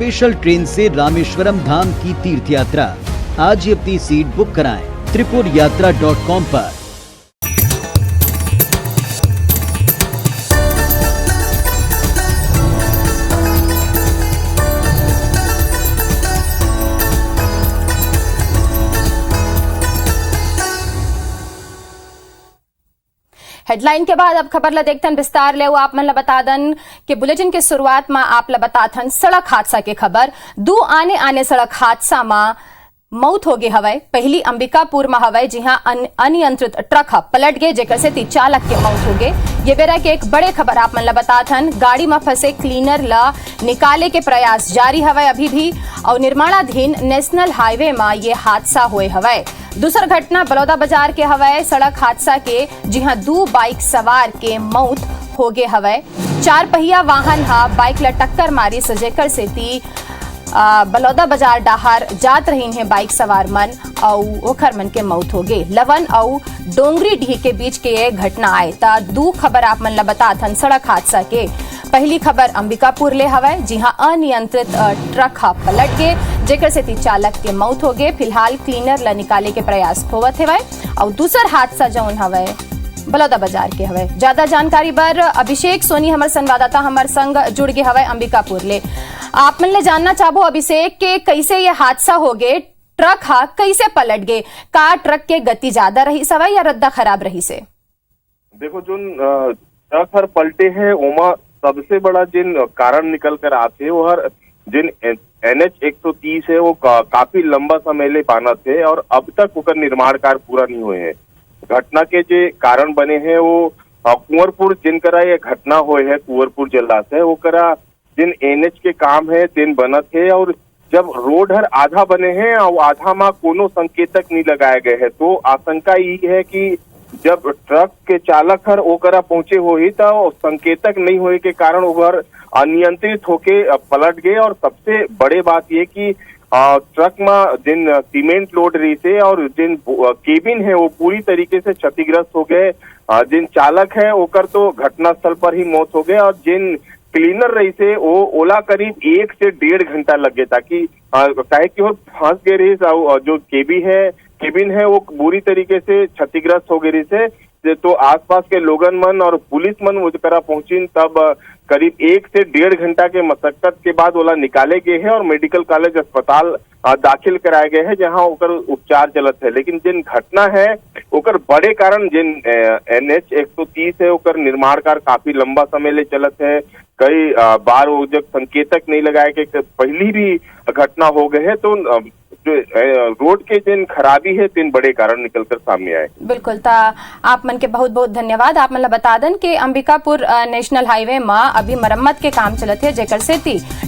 Special train से रामेश्वरम धाम की तीर्थ यात्रा। आज ही अपनी सीट बुक कराएं त्रिपुरयात्रा.com पर। हेडलाइन के बाद अब खबर ला देखतन विस्तार ले आप मन ला बता दन कि बुलेटिन के शुरुआत में आप ला बताथन सड़क हादसा के खबर। दो आने आने सड़क हादसा में मौत हो गई हवय। पहली अंबिकापुर में हवय जिहां अनियंत्रित ट्रक पलट गए जेकर से 3 चालक के मौत हो गए। ये बेरा के एक बड़े खबर आप मन ला बताथन गाड़ी में फंसे क्लीनर ला निकाले के प्रयास जारी हवय अभी भी और निर्माणाधीन नेशनल हाईवे में ये हादसा हुए हवय। दूसर घटना बलौदा बाजार के हवय सड़क हादसा के जिहां 2 बाइक सवार के मौत हो गए हवय। 4 पहिया वाहन हा बाइक ला टक्कर मारी सजेकर से बलौदा बाजार डाहर जात रही है बाइक सवार मन और ओखर मन के मौत हो गए। लवन और डोंगरी ढी के बीच के ये घटना आए ता 2 खबर आप मन ला बताथन सड़क हादसा के। पहली खबर अंबिकापुर ले हवय जिहां अनियंत्रित ट्रक पलट गए जेकर से 3 चालक के मौत हो गए। फिलहाल क्लीनर ला निकाले के प्रयास होवत हवय और दूसर हादसा जौन हवय बलौदा बाजार के हवय। ज्यादा जानकारी बर अभिषेक सोनी हमार संवाददाता हमार संग जुड़ गए हवय अंबिकापुर ले। आप मन ले जानना चाहबो अभिषेक के कैसे ये हादसा हो गए, ट्रक कैसे पलट गए, का ट्रक के गति ज्यादा रही सवय या रद्दा खराब रही से? देखो जोन ट्रक हर पलटे हैं ओमा सबसे बड़ा जिन कारण निकल कर आते वो हर जिन NH 130 है वो काफी लंबा समय ले बाना थे और अब तक ओकर निर्माण कार्य पूरा नहीं हुए हैं। घटना के जो कारण बने हैं वो कुंवरपुर जिनकरा ये घटना हुए है कुंवरपुर जलाशय वो करा जिन NH के काम है दिन बनत है और जब रोड हर आधा बने हैं और आधा में कोनो संकेतक नहीं लगाए गए हैं तो आशंका ये है कि जब ट्रक के चालक हर ओकरा पहुंचे हो ही तो संकेतक नहीं होने के कारण ओवर अनियंत्रित होके पलट गए। और सबसे बड़े बात ये कि ट्रक में जिन सीमेंट लोड रही से और जिन केबिन है वो पूरी तरीके से क्षतिग्रस्त हो गए। जिन चालक है ओकर तो घटनास्थल पर ही मौत हो गए और जिन क्लीनर रही से वो ओला करीब 1 से 1.5 घंटा लग गया ताकि काहे कि वो फंस गए रही जो केबिन है वो बुरी तरीके से क्षतिग्रस्त हो गई से तो आसपास के लोगन मन और पुलिस मन उजकरा पहुंची तब करीब 1 से 1.5 घंटा के मशक्कत के बाद ओला निकाले गए हैं और मेडिकल कॉलेज अस्पताल दाखिल कराए गए हैं जहां ओकर उपचार चलत है। लेकिन जिन घटना है ओकर बड़े कारण जिन NH 130 है ओकर निर्माण कार्य काफी लंबा समय ले चलत है। कई बार वो जब संकेतक नहीं लगाए के पहली भी घटना हो गए है तो जो रोड के जिन खराबी है तीन बड़े कारण निकलकर सामने आए। बिल्कुल ता आप मन के बहुत बहुत धन्यवाद। आप मन बता दन कि अंबिकापुर नेशनल हाईवे में अभी मरम्मत के काम चलत है जेकर से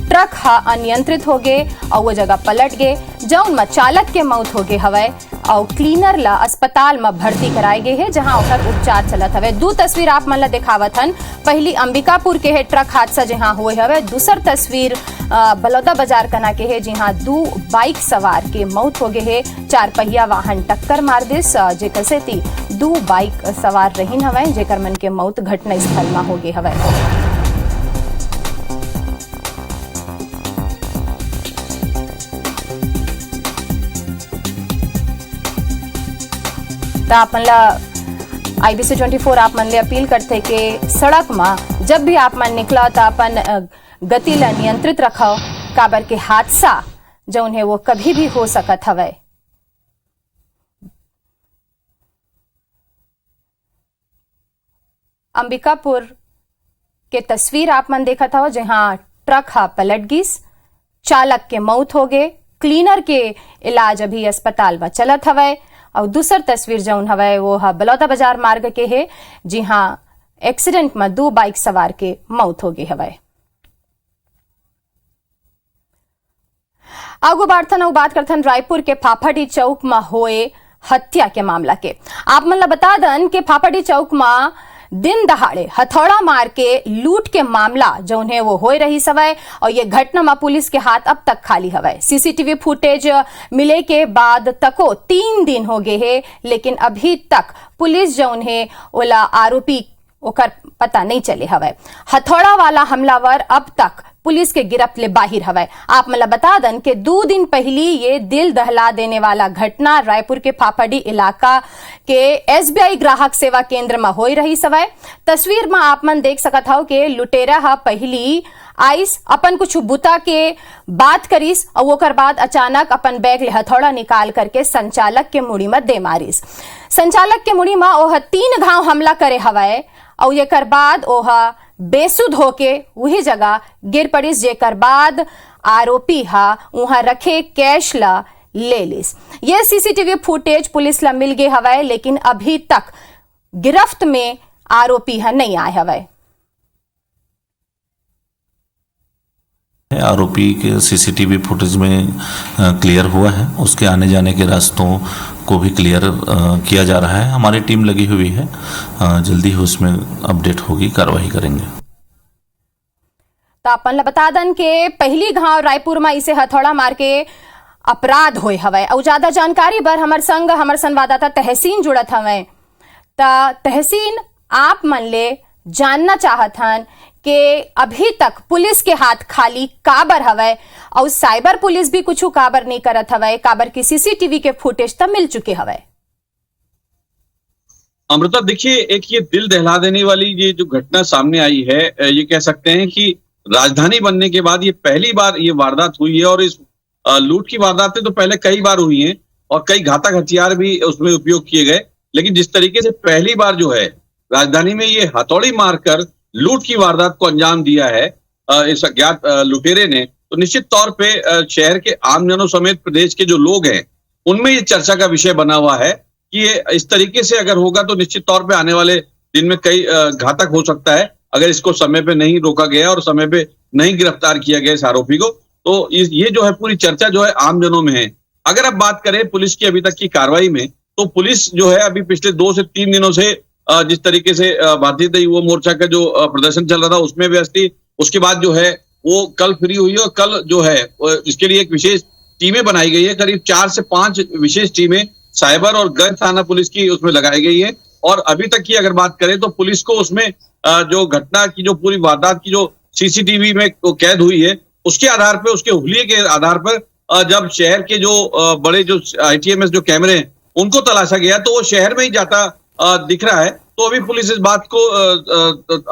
ट्रक अनियंत्रित हो गए और वो जगह पलट गए जौन में चालक के मौत हो गए हवय और क्लीनर ला अस्पताल में भर्ती कराए गए है जहां ओकर उपचार चलत हवे। 2 तस्वीर आप मन ला दिखावत हन। पहली अंबिकापुर के है ट्रक हादसा जहां हुए हवे। दूसर तस्वीर बलौदा बाजार कना के है जहां 2 बाइक सवार के मौत हो गए है। 4 पहिया वाहन टक्कर मार दिस जेकर से 2 बाइक सवार रहीन हवे जेकर मन के मौत घटना स्थल में हो गए हवे। आप मन ला IBC 24 आप मन ले अपील करते कि सड़क में जब भी आप मन निकला तो अपन गति ला नियंत्रित रखो काबर के हादसा जौन है वो कभी भी हो सकत हवे। अंबिकापुर के तस्वीर आप मन देखा था जहां ट्रक पलट गिस, चालक के मौत हो गए, क्लीनर के इलाज अभी अस्पताल में चलत हवे और दूसर तस्वीर जौन हवे वो बलौदा बाजार मार्ग के है जी हाँ एक्सीडेंट में 2 बाइक सवार के मौत हो गई हवे। आगू बढ़थन और बात करथन रायपुर के फाफाडी चौक में होए हत्या के मामला के। आप मन ला बता दन के फाफाडी चौक में दिन दहाड़े हथौड़ा मार के लूट के मामला जौन है वो होए रही सवय और ये घटना में पुलिस के हाथ अब तक खाली हवय। सीसीटीवी फुटेज मिले के बाद तको 3 दिन हो गए है लेकिन अभी तक पुलिस जौन है ओला आरोपी ओकर पता नहीं चले हवय। हथौड़ा वाला हमलावर अब तक पुलिस के गिरफ्त ले बाहिर हवै। आप मतलब बता दन कि 2 दिन पहली ये दिल दहला देने वाला घटना रायपुर के फाफाडी इलाका के SBI ग्राहक सेवा केंद्र में हो रही सवै। तस्वीर में आप मन देख सकत हो कि लुटेरा हा पहली आइस अपन कुछ बुता के बात करीस और ओकर बाद अचानक अपन बैग ले हथौड़ा निकाल करके संचालक के मुड़ी में दे मारिस। संचालक के मुड़ी में ओह 3 घाव हमला करे हवै और एकर बाद ओह बेसुध होके वही जगह गिर पड़िस, जेकर बाद आरोपी हा वहां रखे कैश ला ले लिस। ये CCTV फुटेज पुलिस ला मिल गए हवै, लेकिन अभी तक गिरफ्त में आरोपी हा नहीं आए हवै। आरोपी के CCTV फुटेज में क्लियर हुआ है, उसके आने जाने के रास्तों को भी क्लियर किया जा रहा है। हमारी टीम लगी हुई है, जल्दी ही उसमें अपडेट होगी, कार्रवाई करेंगे। तो अपन बता दन के पहली घाव रायपुर में इसे हथौड़ा मार के अपराध होए हवै। और ज्यादा जानकारी बर हमर संग हमर संवाददाता तहसीन जुड़त हवै। तहसीन, आप मन ले जानना चाहत हन कि अभी तक पुलिस के हाथ खाली काबर हवै और साइबर पुलिस भी कुछ काबर नहीं करत हवै, काबर की CCTV के फुटेज तो मिल चुके हवै। अमृता, देखिए, एक ये दिल दहला देने वाली ये जो घटना सामने आई है, ये कह सकते हैं कि राजधानी बनने के बाद ये पहली बार ये वारदात हुई है। और इस लूट की वारदातें तो पहले कई बार हुई हैं और कई घातक हथियार भी उसमें उपयोग किए गए, लेकिन जिस तरीके से पहली बार जो है राजधानी में ये हथौड़ी मारकर लूट की वारदात को अंजाम दिया है इस अज्ञात लुटेरे ने, तो निश्चित तौर पे शहर के आमजनों समेत प्रदेश के जो लोग हैं उनमें ये चर्चा का विषय बना हुआ है कि ये इस तरीके से अगर होगा तो निश्चित तौर पे आने वाले दिन में कई घातक हो सकता है अगर इसको समय पे नहीं रोका गया और समय पे नहीं गिरफ्तार किया गया इस आरोपी को। तो ये जो है पूरी चर्चा जो है आमजनों में है। अगर अब बात करें पुलिस की अभी तक की कार्रवाई में, तो पुलिस जो है अभी पिछले 2 से 3 दिनों से जिस तरीके से भारतीय युवा मोर्चा का जो प्रदर्शन चल रहा था उसमें व्यस्त थी। उसके बाद जो है वो कल फ्री हुई और कल जो है इसके लिए एक विशेष टीमें बनाई गई है। करीब 4 से 5 विशेष टीमें साइबर और गैर थाना पुलिस की उसमें लगाई गई है। और अभी तक की अगर बात करें तो पुलिस को उसमें जो घटना की जो पूरी वारदात की जो CCTV में कैद हुई है उसके आधार पर, उसके हुलिये के आधार पर जब शहर के जो बड़े जो ITMS जो कैमरे हैं उनको तलाशा गया तो वो शहर में ही जाता दिख रहा है। तो अभी पुलिस इस बात को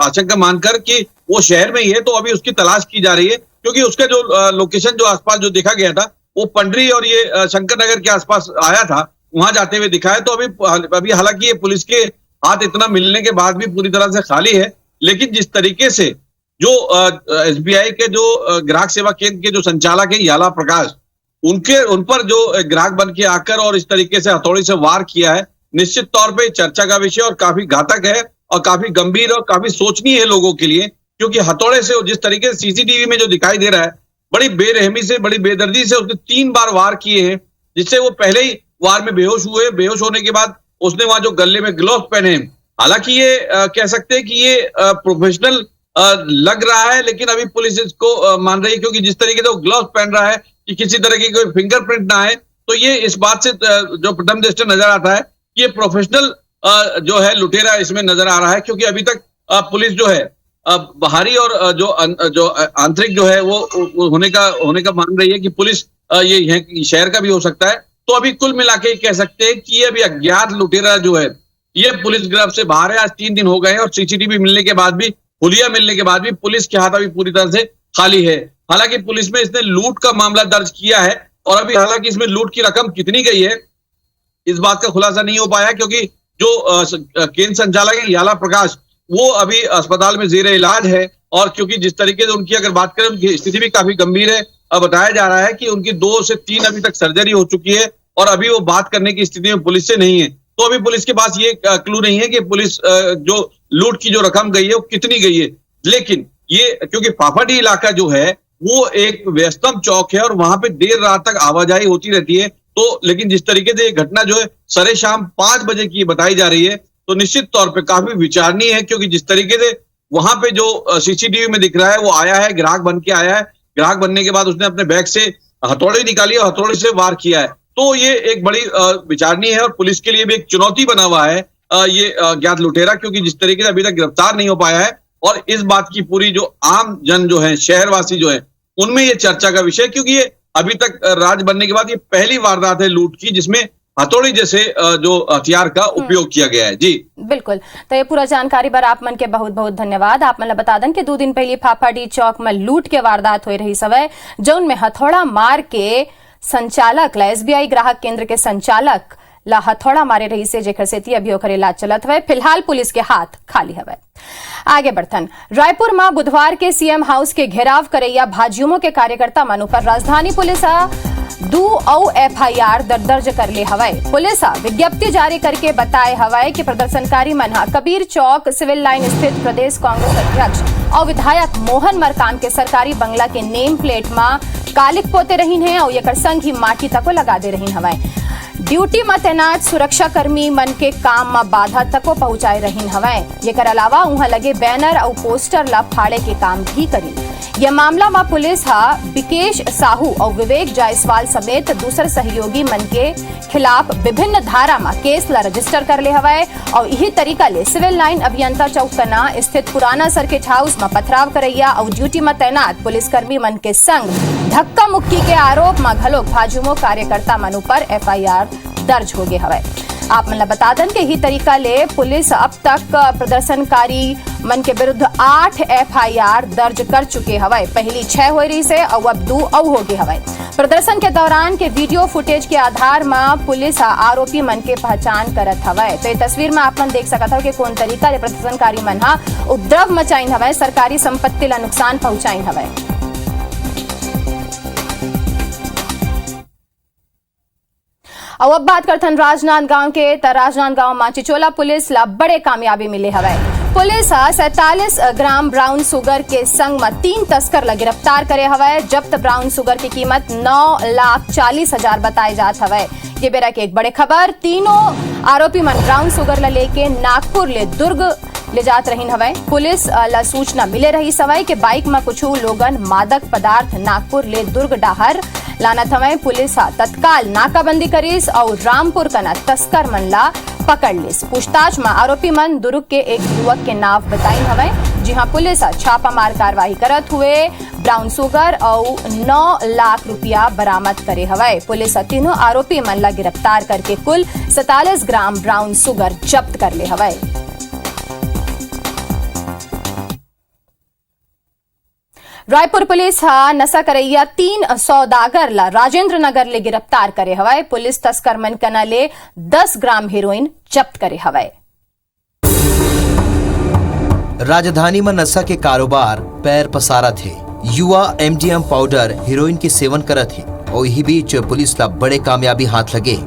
आशंका मानकर कि वो शहर में ही है तो अभी उसकी तलाश की जा रही है, क्योंकि उसका जो लोकेशन जो आसपास जो देखा गया था वो पंडरी और ये शंकर नगर के आसपास आया था, वहां जाते हुए दिखा है। तो अभी हालांकि ये पुलिस के हाथ इतना मिलने के बाद भी पूरी तरह से खाली है, लेकिन जिस तरीके से जो SBI के जो ग्राहक सेवा केंद्र के जो संचालक है याला प्रकाश, उन पर जो ग्राहक बन के आकर और इस तरीके से हथौड़ी से वार किया है, निश्चित तौर पे चर्चा का विषय और काफी घातक है और काफी गंभीर और काफी सोचनीय है लोगों के लिए। क्योंकि हथौड़े से जिस तरीके से CCTV में जो दिखाई दे रहा है, बड़ी बेरहमी से, बड़ी बेदर्दी से उसने 3 बार वार किए हैं, जिससे वो पहले ही वार में बेहोश हुए। बेहोश होने के बाद उसने वहां जो गले में ग्लव्स पहने, हालांकि ये कह सकते हैं कि ये प्रोफेशनल लग रहा है, लेकिन अभी पुलिस इसको मान रही है, क्योंकि जिस तरीके से वो ग्लव्स पहन रहा है कि किसी तरह की कोई फिंगरप्रिंट ना आए, तो ये इस बात से जो प्रथम दृष्टया नजर आता है ये प्रोफेशनल जो है लुटेरा इसमें नजर आ रहा है। क्योंकि अभी तक पुलिस जो है बाहरी और जो आंतरिक जो है वो होने का मान रही है कि पुलिस ये शहर का भी हो सकता है। तो अभी कुल मिला के कह सकते हैं कि ये अभी अज्ञात लुटेरा जो है ये पुलिस गिरफ्त से बाहर है। आज 3 दिन हो गए हैं और CCTV मिलने के बाद भी, हुलिया मिलने के बाद भी पुलिस के हाथ अभी पूरी तरह से खाली है। हालांकि पुलिस में इसने लूट का मामला दर्ज किया है और अभी हालांकि इसमें लूट की रकम कितनी गई है इस बात का खुलासा नहीं हो पाया, क्योंकि जो केंद्र संचालक है याला प्रकाश वो अभी अस्पताल में जेर इलाज है। और क्योंकि जिस तरीके से उनकी अगर बात करें उनकी स्थिति भी काफी गंभीर है, बताया जा रहा है कि उनकी 2 से 3 अभी तक सर्जरी हो चुकी है और अभी वो बात करने की स्थिति में पुलिस से नहीं है। तो अभी पुलिस के पास ये क्लू नहीं है कि पुलिस जो लूट की जो रकम गई है वो कितनी गई है। लेकिन ये क्योंकि फाफाडी इलाका जो है वो एक व्यस्तम चौक है और वहां पे देर रात तक आवाजाही होती रहती है। तो लेकिन जिस तरीके से ये घटना जो है सरे शाम 5 बजे की बताई जा रही है, तो निश्चित तौर पे काफी विचारणीय है। क्योंकि जिस तरीके से वहां पे जो CCTV में दिख रहा है वो आया है, ग्राहक बन के आया है, ग्राहक बनने के बाद उसने अपने बैग से हथौड़ी निकाली और हथौड़ी से वार किया है। तो ये एक बड़ी विचारणीय है और पुलिस के लिए भी एक चुनौती बना हुआ है ये ज्ञात लुटेरा, क्योंकि जिस तरीके से अभी तक गिरफ्तार नहीं हो पाया है और इस बात की पूरी जो आम जन जो है, शहरवासी जो है, उनमें ये चर्चा का विषय, क्योंकि ये अभी तक राज्य बनने के बाद ये पहली वारदात है लूट की जिसमें हथौड़ी जैसे जो हथियार का उपयोग किया गया है। जी बिल्कुल, तो ये पूरा जानकारी बर आप मन के बहुत बहुत धन्यवाद। आप मन बता दें कि 2 दिन पहले फाफाडी चौक में लूट के वारदात हो रही सवय, जौन में हथौड़ा मार के संचालक ला SBI ग्राहक केंद्र के संचालक ला हथौड़ा मारे रही से, जेकर से अभी ओकर इलाज चलत हवे। फिलहाल पुलिस के हाथ खाली हवे। आगे बढ़तन, रायपुर में बुधवार के CM हाउस के घेराव करैया भाजयुमो के कार्यकर्ता मन पर राजधानी पुलिस 2 FIR दर्ज कर ले हवाई। पुलिस विज्ञप्ति जारी करके बताए हवाई कि प्रदर्शनकारी मन कबीर चौक सिविल लाइन स्थित प्रदेश कांग्रेस अध्यक्ष और विधायक मोहन मरकाम के सरकारी बंगला के नेम प्लेट में कालिक पोते रही है और ये संग ही माटी तक लगा दे रही हवाई। ड्यूटी में तैनात सुरक्षा कर्मी मन के काम में बाधा तको पहुंचाए रही हवाई। ये अलावा वहां लगे बैनर और पोस्टर ला फाड़े के काम भी करी। यह मामला में पुलिस विकेश साहू और विवेक जायसवाल समेत दूसरे सहयोगी मन के खिलाफ विभिन्न धारा में केस ला रजिस्टर कर ले हवाए और यही तरीका ले सिविल लाइन अभियंता चौकना स्थित पुराना सर्किट हाउस में पथराव करैया और ड्यूटी में तैनात पुलिसकर्मी मन के संग धक्का मुक्की के आरोप में घलोक भाजयुमो कार्यकर्ता मन पर FIR दर्ज हो गए हवाए। आप मन बता दें कि यही तरीका ले पुलिस अब तक प्रदर्शनकारी मन के विरुद्ध 8 FIR दर्ज कर चुके हवाए। पहली 6 हो रही से और अब 2 हो गए हवाए। प्रदर्शन के दौरान के वीडियो फुटेज के आधार में पुलिस आरोपी मन के पहचान करत हवाए। तो ये तस्वीर में आप मन देख सकत हो कि कौन तरीका ले प्रदर्शनकारी मन उपद्रव मचाइन हवाए, सरकारी संपत्ति ला नुकसान पहुंचाइन हवाए। और अब बात करथन राजनांदगांव के, तो राजनांदगांव में चिचोला पुलिस ला बड़े कामयाबी मिले हवाए। पुलिस 47 ग्राम ब्राउन शुगर के संग में 3 तस्कर ला गिरफ्तार करे हवाए। जब्त ब्राउन शुगर की कीमत 9,40,000 बताए जात हवाए। ये बेरा के एक बड़े खबर, तीनों आरोपी मन ब्राउन शुगर ला लेके नागपुर ले दुर्ग ले जात रही हवाए। पुलिस ला सूचना मिले रही सवाई के बाइक में कुछ लोगन मादक पदार्थ नागपुर ले दुर्ग डाहर लाना थवाए। पुलिस तत्काल नाकाबंदी करीस और रामपुर कना तस्कर मन ला पकड़ लिस। पूछताछ में आरोपी मन दुर्ग के एक युवक के नाव बताई हवाए। जी हाँ, पुलिस छापामार कार्रवाई करत हुए ब्राउन शुगर और 9 लाख रुपया बरामद करे हवाए। पुलिस तीनों आरोपी मन ला गिरफ्तार करके कुल 47 ग्राम ब्राउन शुगर जब्त कर ले हवाए। रायपुर पुलिस नशा करैया 3 सौदागर ला राजेंद्र नगर ले गिरफ्तार करे हवाए। पुलिस तस्कर मन कना ले 10 ग्राम हेरोइन जब्त करे हवाए। राजधानी में नशा के कारोबार पैर पसारा थे। युवा MDM पाउडर हेरोइन के सेवन करत थे और यही बीच पुलिस ला बड़े कामयाबी हाथ लगे।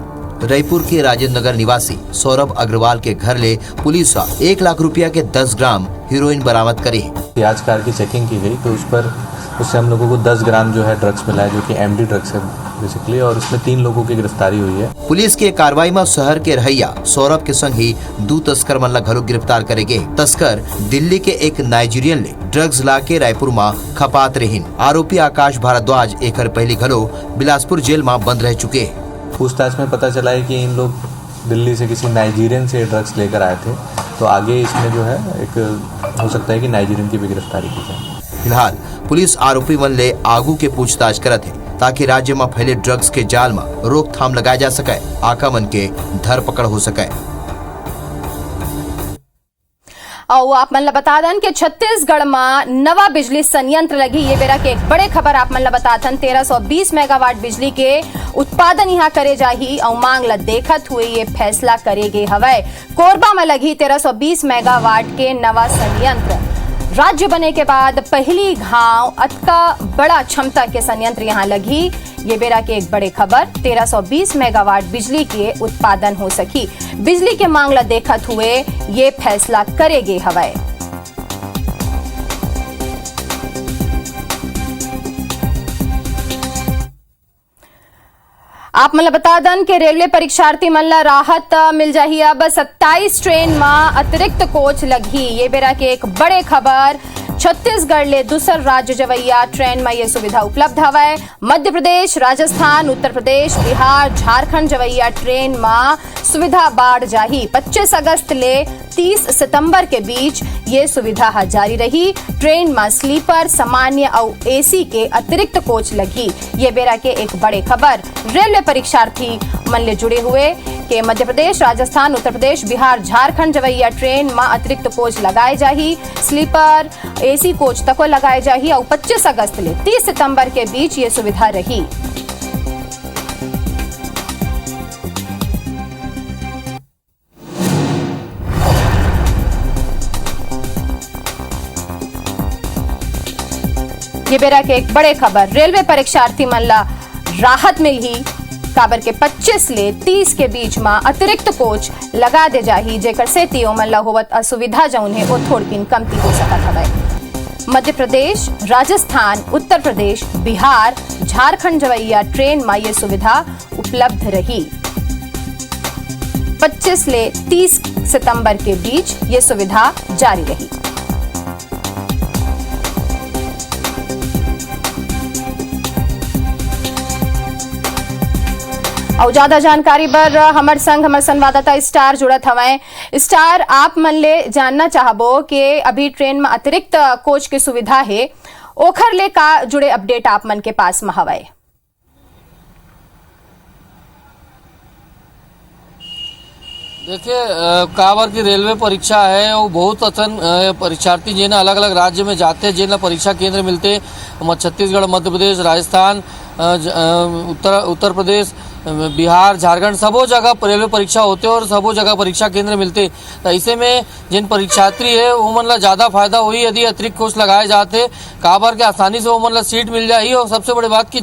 रायपुर के राजेंद्र नगर निवासी सौरभ अग्रवाल के घर ले पुलिस 1 लाख रुपया के 10 ग्राम हेरोइन बरामद करे। प्याज कार की चेकिंग की गई तो उससे हम लोगों को 10 ग्राम जो है ड्रग्स मिला है, जो कि MD ड्रग्स है बेसिकली, और उसमें 3 लोगों की गिरफ्तारी हुई है। पुलिस के कार्रवाई में शहर के रहैया सौरभ के संग ही 2 तस्कर मन ला घलो गिरफ्तार करे गए। तस्कर दिल्ली के एक नाइजीरियन ले ड्रग्स ला के रायपुर में खपात रहीन। आरोपी आकाश भारद्वाज एकर पहली घलो बिलासपुर जेल में बंद रह चुके। पूछताछ में पता चला है कि इन लोग दिल्ली से किसी नाइजीरियन से ड्रग्स लेकर आए थे, तो आगे इसमें जो है एक हो सकता है कि नाइजीरियन की भी गिरफ्तारी की जाए। फिलहाल पुलिस आरोपी मन ले आगू के पूछताछ करत है ताकि राज्य में फैले ड्रग्स के जाल में रोकथाम लगाया जा सके, आका मन के धरपकड़ हो सके। और आप मन बता दें कि छत्तीसगढ़ में नवा बिजली संयंत्र लगी। ये बेरा के एक बड़े खबर आप मन बता दें, 1320 मेगावाट बिजली के उत्पादन यहाँ करे जाही और मांग ला देखत हुए ये फैसला करेगे हवाए। कोरबा में लगी 1320 मेगावाट के नवा संयंत्र। राज्य बने के बाद पहली घाव अतका बड़ा क्षमता के संयंत्र यहाँ लगी। ये बेरा के एक बड़े खबर, 1320 मेगावाट बिजली के उत्पादन हो सकी। बिजली के मांग ला देखत हुए ये फैसला करेगे हवाए। आप मतलब बता दें कि रेलवे परीक्षार्थी मन ला राहत मिल जाही। अब 27 ट्रेन में अतिरिक्त कोच लगी। ये बेरा के एक बड़े खबर, छत्तीसगढ़ ले दूसर राज्य जवैया ट्रेन में ये सुविधा उपलब्ध हवै। मध्य प्रदेश, राजस्थान, उत्तर प्रदेश, बिहार, झारखंड जवैया ट्रेन में सुविधा बाढ़ जाही। 25 अगस्त ले 30 सितंबर के बीच ये सुविधा जारी रही। ट्रेन में स्लीपर, सामान्य और एसी के अतिरिक्त कोच लगी। ये बेरा के एक बड़े खबर रेलवे परीक्षार्थी मन ले जुड़े हुए के मध्य प्रदेश, राजस्थान, उत्तर प्रदेश, बिहार, झारखंड जवैया ट्रेन में अतिरिक्त कोच लगाए जाही। स्लीपर, एसी कोच तको लगाए जाही और 25 अगस्त ले 30 सितंबर के बीच ये सुविधा रही। ये बेरा के एक बड़े खबर रेलवे परीक्षार्थी मन ला राहत मिली। काबर के 25 ले 30 के बीच में अतिरिक्त कोच लगा दे जाही, जेकर से तियो मन ला होवत असुविधा जौन है वो थोड़किन कमती हो सकत हवै। मध्य प्रदेश, राजस्थान, उत्तर प्रदेश, बिहार, झारखंड जवैया ट्रेन में ये सुविधा उपलब्ध रही। 25 ले 30 सितंबर के बीच ये सुविधा जारी रही। और ज्यादा जानकारी पर हमर संग हमर संवाददाता स्टार जुड़त हवै। स्टार, आप मन ले जानना चाहबो कि अभी ट्रेन में अतिरिक्त कोच की सुविधा है, ओखर ले का जुड़े अपडेट आप मन के पास में हवै? देखिए, काबर की रेलवे परीक्षा है वो बहुत असन परीक्षार्थी जिन्हें अलग अलग राज्य में जाते हैं, जिन्हें परीक्षा केंद्र मिलते छत्तीसगढ़, मध्य प्रदेश, राजस्थान, उत्तर प्रदेश, बिहार, झारखंड सबो जगह रेलवे परीक्षा होते और सबो जगह परीक्षा केंद्र मिलते। तो ऐसे में जिन परीक्षार्थी है वो मन ला ज़्यादा फायदा हुई यदि अतिरिक्त कोच लगाए जाते, काबर के आसानी से वो मन ला सीट मिल जाए। और सबसे बड़ी बात कि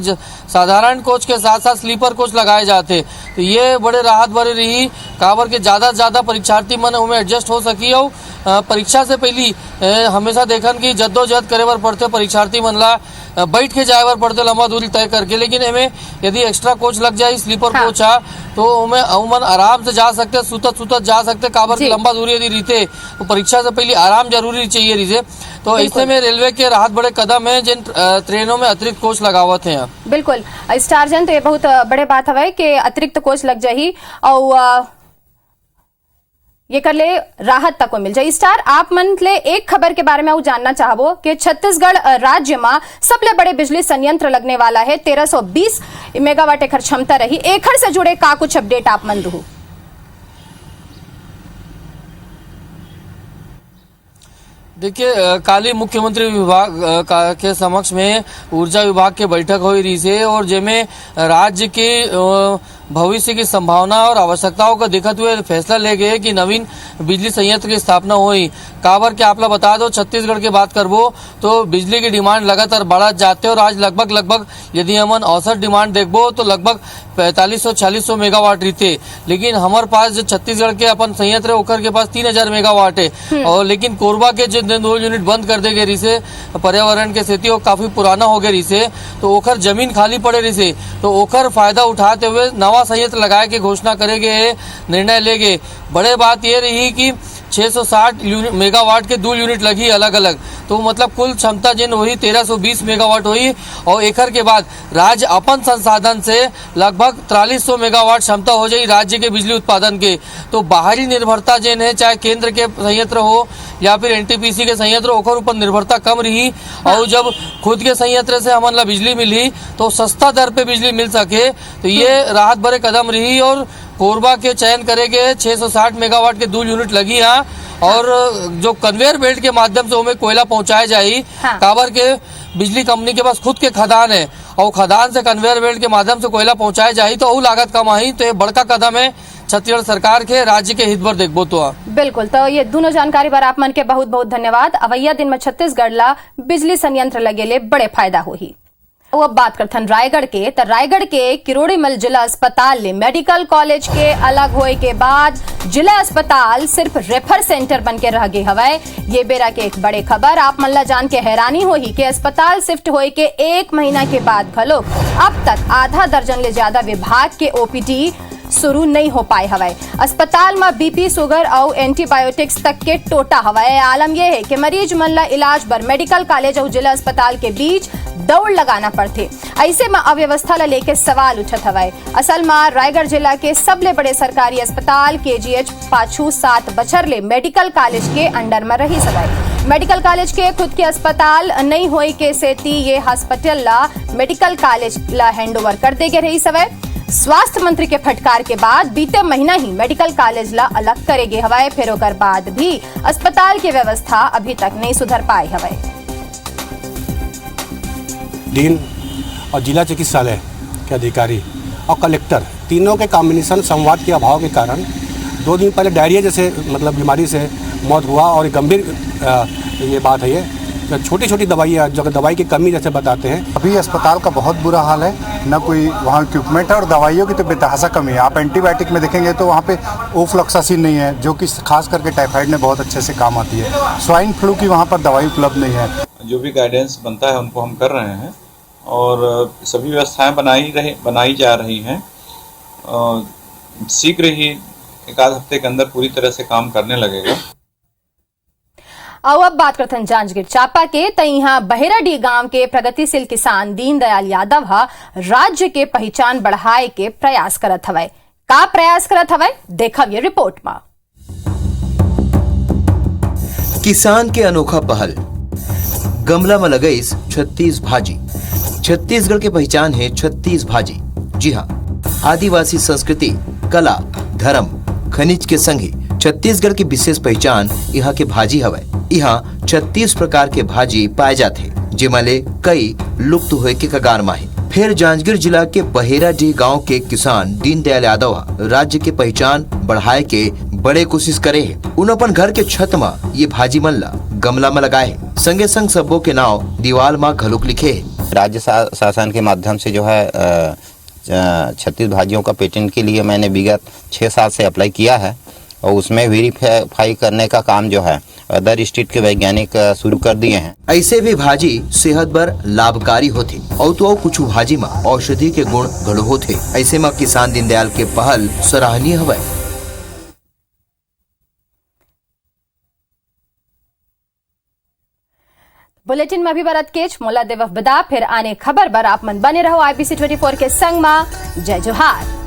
साधारण कोच के साथ साथ स्लीपर कोच लगाए जाते, तो ये बड़े राहत भरे रही। काबर के ज़्यादा से ज़्यादा परीक्षार्थी मन उनमें एडजस्ट हो सकी। और परीक्षा से पहले हमेशा देखन कि जद्दोजहद करे बर पड़ते परीक्षार्थी मन ला, बैठ के जाए बर पड़ते लंबा दूरी तय करके। लेकिन इनमें यदि एक्स्ट्रा कोच लग जाए, स्लीपर कोच आ, तो उमन आराम से जा सकते, सुतत जा सकते। काबर की लंबा दूरी यदि रहते तो परीक्षा से पहले आराम जरूरी चाहिए रही। तो ऐसे में रेलवे के राहत बड़े कदम है जिन ट्रेनों में अतिरिक्त कोच लगावत हैं। बिल्कुल स्टार जन, तो ये बहुत बड़े बात है कि अतिरिक्त कोच लग जाही और ये कर ले राहत तक को मिल जाए। स्टार, आप मन ले एक खबर के बारे में जानना चाहबो कि छत्तीसगढ़ राज्य में सबले बड़े बिजली संयंत्र लगने वाला है। 1320 मेगावाट एकर क्षमता रही। एकर से जुड़े का कुछ अपडेट आप मन दू? देखिए, काली मुख्यमंत्री विभाग के समक्ष में ऊर्जा विभाग के बैठक हुई रही से और जिसमें राज्य के भविष्य की संभावना और आवश्यकताओं को देखते हुए फैसला ले गए कि नवीन बिजली संयंत्र की स्थापना हुई। काबर के आप लोग बता दो, छत्तीसगढ़ की बात करबो तो बिजली की डिमांड लगातार बढ़ा जाते और आज लगभग यदि हमन औसत डिमांड देखबो तो लगभग 4500-4600 मेगावाट रहते। लेकिन हमारे पास जो छत्तीसगढ़ के अपन संयंत्र है ओकर के पास 3000 मेगावाट है। और लेकिन कोरबा के जो 2 यूनिट बंद कर दे गए रही से पर्यावरण के स्थिति काफी पुराना हो गए रही से, तो ओकर जमीन खाली पड़े रही से, तो ओकर फायदा उठाते हुए नवा संयंत्र लगाए के घोषणा करेंगे, निर्णय लेंगे। बड़े बात ये रही कि 660 मेगावाट के 2 यूनिट लगी अलग अलग, तो मतलब कुल क्षमता जिन वही 1320 मेगावाट हुई। और एकर के बाद राज्य अपन संसाधन से लगभग 4300 मेगावाट क्षमता हो जाए राज्य के बिजली उत्पादन के। तो बाहरी निर्भरता जिन है, चाहे केंद्र के संयंत्र हो या फिर एनटीपीसी के संयंत्र, ओकर ऊपर निर्भरता कम रही। और जब खुद के संयंत्र से हमन ला बिजली मिली तो सस्ता दर पे बिजली मिल सके, तो ये राहत भरे कदम रही। और कोरबा के चयन करेंगे 660 मेगावाट के 2 यूनिट लगी यहाँ। और जो कन्वेयर बेल्ट के माध्यम से उनमें कोयला पहुंचाया जाए। काबर के बिजली कंपनी के पास खुद के खदान है और खदान से कन्वेयर बेल्ट के माध्यम से कोयला पहुंचाया जाए तो वो लागत कम आई। तो ये बड़का कदम है छत्तीसगढ़ सरकार के, राज्य के हित पर देखबो तो। बिल्कुल, तो ये दोनों जानकारी पर आप मन के बहुत बहुत धन्यवाद। अवैया दिन में छत्तीसगढ़ ला बिजली संयंत्र लगे ले बड़े फायदा होही। अब बात करथन रायगढ़ के, तो रायगढ़ के किरोड़ीमल जिला अस्पताल ले मेडिकल कॉलेज के अलग होए के बाद जिला अस्पताल सिर्फ रेफर सेंटर बन के रह गए हवै। ये बेरा के एक बड़े खबर आप मन ला जान के हैरानी होही कि अस्पताल शिफ्ट होए के 1 महीना के बाद खलो अब तक आधा दर्जन ले ज्यादा विभाग के ओपीडी शुरू नहीं हो पाए हवाए। अस्पताल में बीपी, शुगर और एंटीबायोटिक्स तक के टोटा हवाए। आलम यह है कि मरीज मन ला इलाज बर मेडिकल कॉलेज और जिला अस्पताल के बीच दौड़ लगाना पड़ते। ऐसे में अव्यवस्था ला लेके सवाल उठत हवाए। असल में रायगढ़ जिला के सबले बड़े सरकारी अस्पताल केजीएच पाछू 7 बछर ले मेडिकल कॉलेज के अंडर में रही सवाए। मेडिकल कॉलेज के खुद के अस्पताल नहीं होए के सेती ये हॉस्पिटल ला मेडिकल कॉलेज ला हैंडओवर कर देगे रही सवाए। स्वास्थ्य मंत्री के फटकार के बाद बीते महीना ही मेडिकल कॉलेज ला अलग करेगे हवाए। फिर ओकर बाद भी अस्पताल की व्यवस्था अभी तक नहीं सुधर पाए हवाए। डीन और जिला चिकित्सालय के अधिकारी और कलेक्टर तीनों के कॉम्बिनेशन संवाद के अभाव के कारण 2 दिन पहले डायरिया जैसे बीमारी से मौत हुआ। और गंभीर ये बात है, ये छोटी छोटी दवाइयाँ जो दवाई की कमी जैसे बताते हैं। अभी अस्पताल का बहुत बुरा हाल है, न कोई वहाँ इक्विपमेंट है और दवाइयों की तो बेतहासा कमी है। आप एंटीबायोटिक में देखेंगे तो वहाँ पे ओफ्लॉक्सासिन नहीं है, जो कि खास करके टाइफाइड में बहुत अच्छे से काम आती है। स्वाइन फ्लू की वहाँ पर दवाई उपलब्ध नहीं है। जो भी गाइडेंस बनता है उनको हम कर रहे हैं और सभी व्यवस्थाएं बनाई जा रही हैं। शीघ्र ही 1-आध हफ्ते के अंदर पूरी तरह से काम करने लगेगा। आओ अब बात करते हैं जांजगीर चांपा के। तो यहाँ बहेराडीह गांव के प्रगतिशील किसान दीनदयाल यादव राज्य के पहचान बढ़ाए के प्रयास करत हवे। का प्रयास करत हवे देखब ये रिपोर्ट में। किसान के अनोखा पहल, गमला में लगईस 36 भाजी। छत्तीसगढ़ के पहचान है 36 भाजी। जी हाँ, आदिवासी संस्कृति, कला, धर्म, खनिज के संग ही छत्तीसगढ़ की विशेष पहचान यहाँ के भाजी हवे। यहाँ 36 प्रकार के भाजी पाए जाते, जिमले कई लुप्त हुए के कगार में है। फिर जांजगीर जिला के बहेराडीह गांव के किसान दीनदयाल यादव राज्य के पहचान बढ़ाए के बड़े कोशिश करे है। उन अपन घर के छत में ये भाजी मन ला गमला में लगाए, संगे संग सबों के नाव दीवार में घलुक लिखे है। राज्य शासन के माध्यम से जो है 36 भाजियों का पेटेंट के लिए मैंने विगत 6 साल से अप्लाई किया है और उसमें वेरीफाई करने का काम जो है अदर स्टेट के वैज्ञानिक शुरू कर दिए हैं। ऐसे भी भाजी सेहत बर लाभकारी होते और तो कुछ भाजी में औषधि के गुण घड़ो होते। ऐसे में किसान दीनदयाल के पहल सराहनीय हवे। बुलेटिन में अभी बरत केच मोला देवफ बदा। फिर आने खबर बर आप मन बने रहो IBC 24 के संग में। जय जोहार।